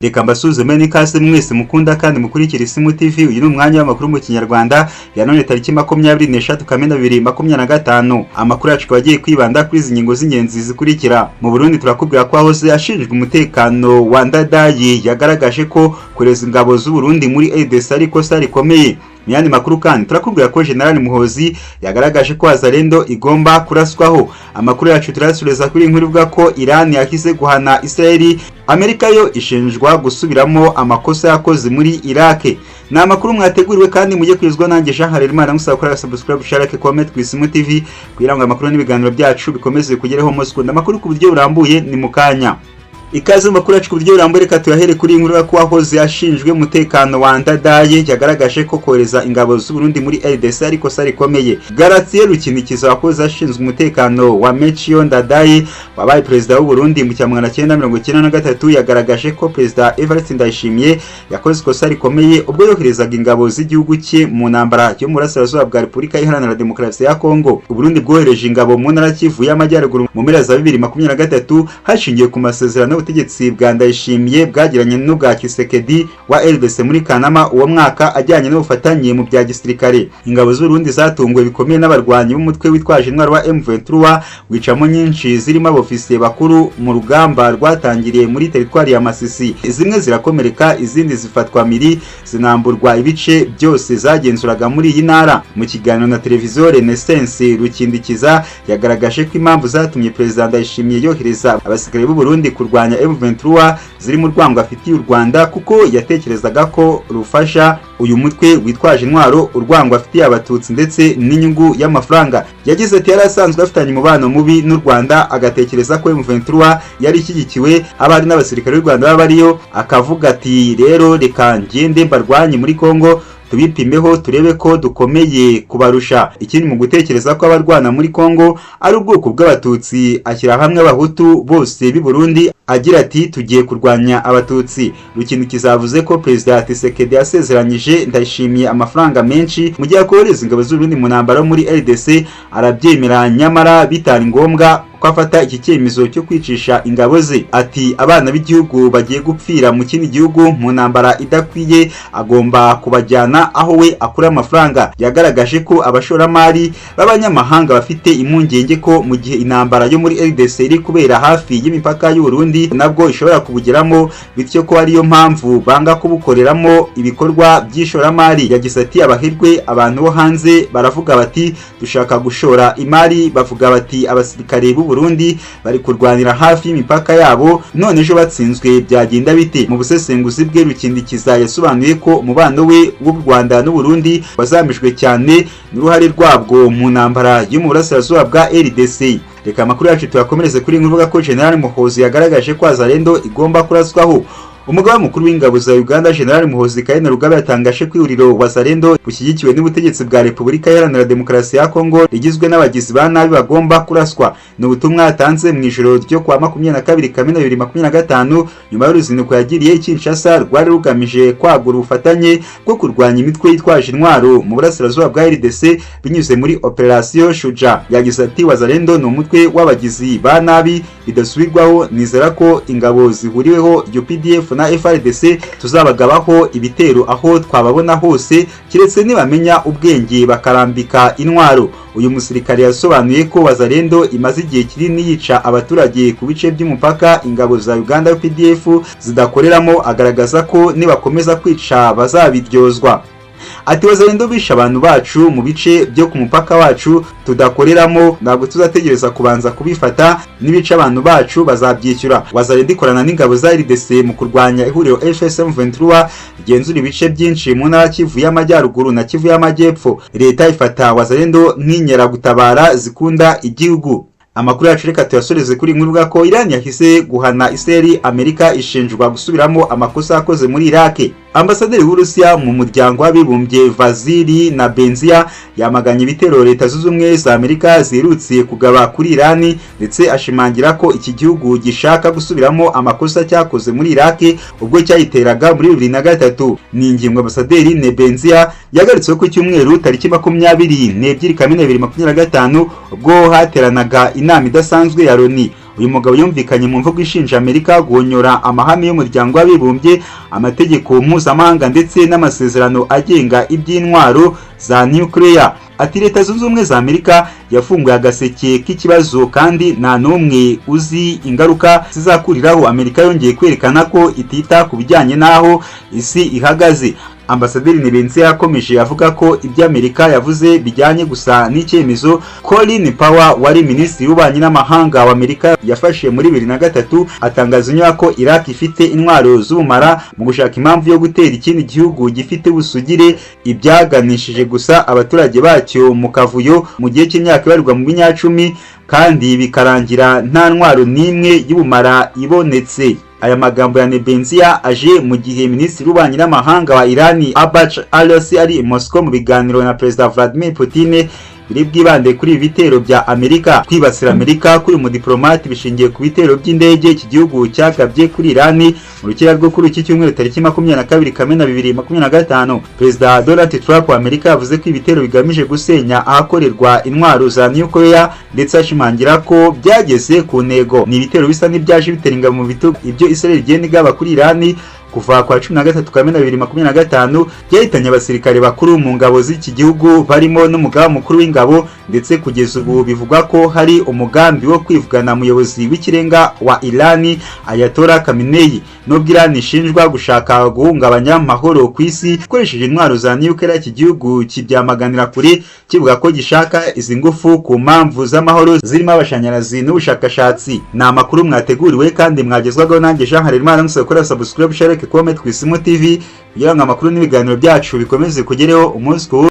Reka mbasuzume n'ikaze mwese mukunda kandi mukurikira ISIMU TV. Uyu ni umwanya w'amakuru mu Kinyarwanda ya none tariki 23 Kamena 2025. Amakuru yacu twagiye kwibanda kuri izi ngingo z'ingenzi zikurikira. Mu Burundi turakubwira ko ahoze ashinjwe umutekano wa Ndadaye yagaragaje ko kureza ingabo z'u Burundi muri NDETSE ariko rikomeye. Miyani makuru kandi turakubwira ko General Muhozi yagaragaje ko Wazalendo igomba kuraswaho. Amakuru yacu turasureza kuri inkuru ivuga ko Iran yakize guhana Israeli, Amerika yo ishinjwa gusubiramo amakosa yakoze muri Iraq. Na amakuru mwateguriwe kandi mujye kwizwa nanjye Jean Harerimana musaba gukora subscribe, share, comment ku ISIMU TV kugira ngo amakuru n'ibiganiro byacu bikomeze kugereho umunsi ku wundi. Amakuru ku buryo burambuye ni mukanya. Ikaze makuru yacu ku buryo burambuye, reka tuyahere kuri inkuru ko ahoze ashinjwe umutekano wa Ndadaye yagaragaje ko kohereza ingabo z'u Burundi muri NDETSE ariko rikomeye. Garatiye Rukinikiza wakoze ashinzwe umutekano wa Mechiyo Ndadaye wabaye president w'u Burundi mu 1993 yagaragaje ko president Evariste Ndayishimiye yakoze ikosa rikomeye ubwo yoherezaga ingabo z'igihugu cye mu ntambara yo mu burasirazuba bwa Repubulika Iharanira Demokarasi ya Kongo. U Burundi bwohereje ingabo mu ntara Kivu y'Amajyaruguru mu mpera za 2023 hashingiye ku masezerano ubutegetsi bwa Ndayishimiye bwagiranye n'ubwa Kisekedi wa RDC muri Kanama uwo mwaka ajyanye n'ubufatanye mu bya gisirikare. Ingabo z'u Burundi zatunguwe bikomeye n'abarwanyi b'umutwe witwaje intwaro wa M23 wicamo nyinshi zirimo abofisiye bakuru mu rugamba rwatangiriye muri teritwari ya Masisi. Zimwe zirakomereka, izindi zifatwa miri, zinamburwa ibice byose zagenzuraga muri iyi ntara. Mu kiganiro na televiziyo Renaissance, Rukindikiza yagaragaje ko impamvu zatumye President Ndayishimiye yohereza abasirikare b'u Burundi kurwanya M23 ziri mu rwango afitiye u Rwanda kuko yatekerezaga ko rufasha uyu mutwe witwaje intwaro urwango afitiye abatutsi ndetse n'inyungu y'amafaranga. Yagize ati yarasanzwe afitanye umubano mubi n'u Rwanda, agatekereza ko M23 yari ishyigikiwe abari n'abasirikare b'u Rwanda bariyo, akavuga ati rero reka ngende mbarwanye muri Kongo tubipimeho turebe ko dukomeye kubarusha. Ikindi mu gutekereza ko abarwana muri Kongo ari ubwoko bw'abatutsi, ashyira hamwe abahutu bose b'i Burundi agira ati tugiye kurwanya abatutsi. Rukindikiza yavuze ko President Kisekedi yasezeranyije Ndayishimiye amafaranga menshi mu gihe akohereza ingabo z'u Burundi mu ntambara muri RDC, arabyemera nyamara bitari ngombwa ko afata iki cyemezo cyo kwicisha ingabo ze. Ati abana b'igihugu bagiye gupfira mu kindi gihugu mu ntambara idakwiye, agomba kubajyana aho we akura amafaranga. Yagaragaje ko abashoramari b'abanyamahanga bafite impungenge ko mu gihe intambara yo muri RDC iri kubera hafi y'imipaka y'u Burundi nabwo ishobora kubugeramo, bityo ko ariyo mpamvu banga kubukoreramo ibikorwa by'ishoramari. Yagize ati abahirwe abantu bo hanze baravuga bati dushaka gushora imari, bavuga bati abasirikare b'u Burundi bari kurwanira hafi y'imipaka yabo, none ejo batsinzwe byagenda bite? Mu busesenguzi bwe Rukindikiza yasobanuye ko umubano we w'u Rwanda n'u Burundi wazamijwe cyane n'uruhare rwabwo mu ntambara yo mu burasirazuba bwa RDC. Reka amakuru yacu tuyakomereze kuri inkuru ko General Muhozi yagaragaje ko Wazalendo igomba kuraswaho. Umugaba mukuru w'ingabo za Uganda General Muhozi Kayine Rugaba yatangaje ko ihuriro Wazalendo bushyigikiwe n'ubutegetsi bwa Repubulika Iharanira Demokarasi ya Kongo rigizwe n'abagizi ba nabi bagomba kuraswa. Ni ubutumwa yatanze mu ijoro ryo kwa 22 Kamena 2025 nyuma y'uruzinduko yagiriye Kinshasa rwari rugamije kwagura ubufatanye bwo kurwanya imitwe yitwaje intwaro mu burasirazuba bwa RDC binyuze muri Operation Shuja. Yagize ati Wazalendo ni umutwe w'abagizi ba nabi bidasubirwaho, nizera ko ingabo zihuriweho UPDF na FRDC tuzabagabaho ibitero aho twababona hose kiretse nibamenya ubwenge bakarambika intwaro. Uyu musirikare yasobanuye ko Wazalendo imaze igihe kinini yica abaturage ku bice by'umupaka ingabo za Uganda UPDF zidakoreramo, agaragaza ko nibakomeza kwica bazabiryozwa. Ati Wazalendo bisha abantu bacu mu bice byo ku mupaka wacu tudakoreramo, ntabwo tuzategereza kubanza kubifata, nibica abantu bacu bazabyishyura. Wazalendo ikorana n'ingabo za RDC mu kurwanya ihuriro M23 igenzura ibice byinshi mu ntara Kivu y'Amajyaruguru na Kivu y'Amajyepfo. Leta ifata Wazalendo nk'inkeragutabara zikunda igihugu. Amakuru yacu reka tuyasoreze kuri inkuru ko Iran yahise guhana Israeli, Amerika ishinjwa gusubiramo amakosa yakoze muri Iraq. Ambasaderi w'Urusiya mu muryango w'abibumbye Vasili na Benzia yamaganye ibitero Leta zunze ubumwe za Amerika zirutse kugaba kuri Iran, ndetse ashimangira ko iki gihugu gishaka gusubiramo amakosa cyakoze muri Iraq ubwo cyayiteraga muri 2003. Ni ingingo Ambasaderi Nebenzia yagarutse ku cyumweru tariki 22 Kamena 2025 ubwo hateranaga inama idasanzwe ya Loni. uyu mugabo yumvikanye mu mvugo ishinja Amerika guhonyora amahame y'umuryango w'abibumbye, amategeko mpuzamahanga ndetse n'amasezerano agenga iby'intwaro za nuclear. Ati Leta Zunze Ubumwe za Amerika yafunguye agaseke k'ikibazo kandi nta n'umwe uzi ingaruka zizakuriraho. Amerika yongeye kwerekana ko itita ku bijyanye n'aho isi ihagaze. Ambasaderi Nebense yakomeje avuga ko ibyo Amerika yavuze bijyanye gusa n'icyemezo Colin Powell wari minisitiri w'ububanyi n'amahanga wa Amerika yafashe muri 2003, atangaza ko Iraq ifite intwaro z'ubumara mu gushaka impamvu yo gutera ikindi gihugu gifite ubusugire, ibyaganishije gusa abaturage bacyo mu kavuyo mu gihe cy'imyaka ibarirwa mu binyacumi kandi bikarangira nta ntwaro n'imwe y'ubumara ibonetse. Aya magambo ya Nebenzia aje mu gihe minisitiri w'ububanyi n'amahanga wa Iran Abbas Arsi ari Moscow mu biganiro na Perezida Vladimir Putin biri bwibande kuri ibitero bya Amerika. Kwibasira Amerika kuri umudiplomate bishingiye ku bitero by'indege iki gihugu cyagabye kuri Iran mu rukira rwo kuri iki cyumweru tariki 22 Kamena 2025. Perezida Donald Trump wa Amerika yavuze ko ibitero bigamije gusenya ahakorerwa intwaro za nuclear ndetse ashimangira ko byageze ku ntego. Ni ibitero bisa n'ibyaje biteringa mu bitugu ibyo Israel igenda igaba kuri Iran kuva kwa 13 Kamena 2025 byahitanye abasirikare bakuru mu ngabo z'iki gihugu barimo n'umugaba mukuru w'ingabo, ndetse kugeza ubu bivugwa ko hari umugambi wo kwivugana umuyobozi w'ikirenga wa Iran Ayatollah Khamenei. Nubwo Iran ishinjwa gushaka guhungabanya amahoro ku isi ikoresheje intwaro za nuclear, iki gihugu kibyamaganira kure kivuga ko gishaka izi ngufu ku mpamvu z'amahoro zirimo abashanyarazi n'ubushakashatsi. Ni amakuru mwateguriwe kandi mwagezwagaho nanjye Jean Harerimana. Musokora subscribe, share, comment ku ISIMU TV kugira ngo amakuru n'ibiganiro byacu bikomeze kugereho umunsi ku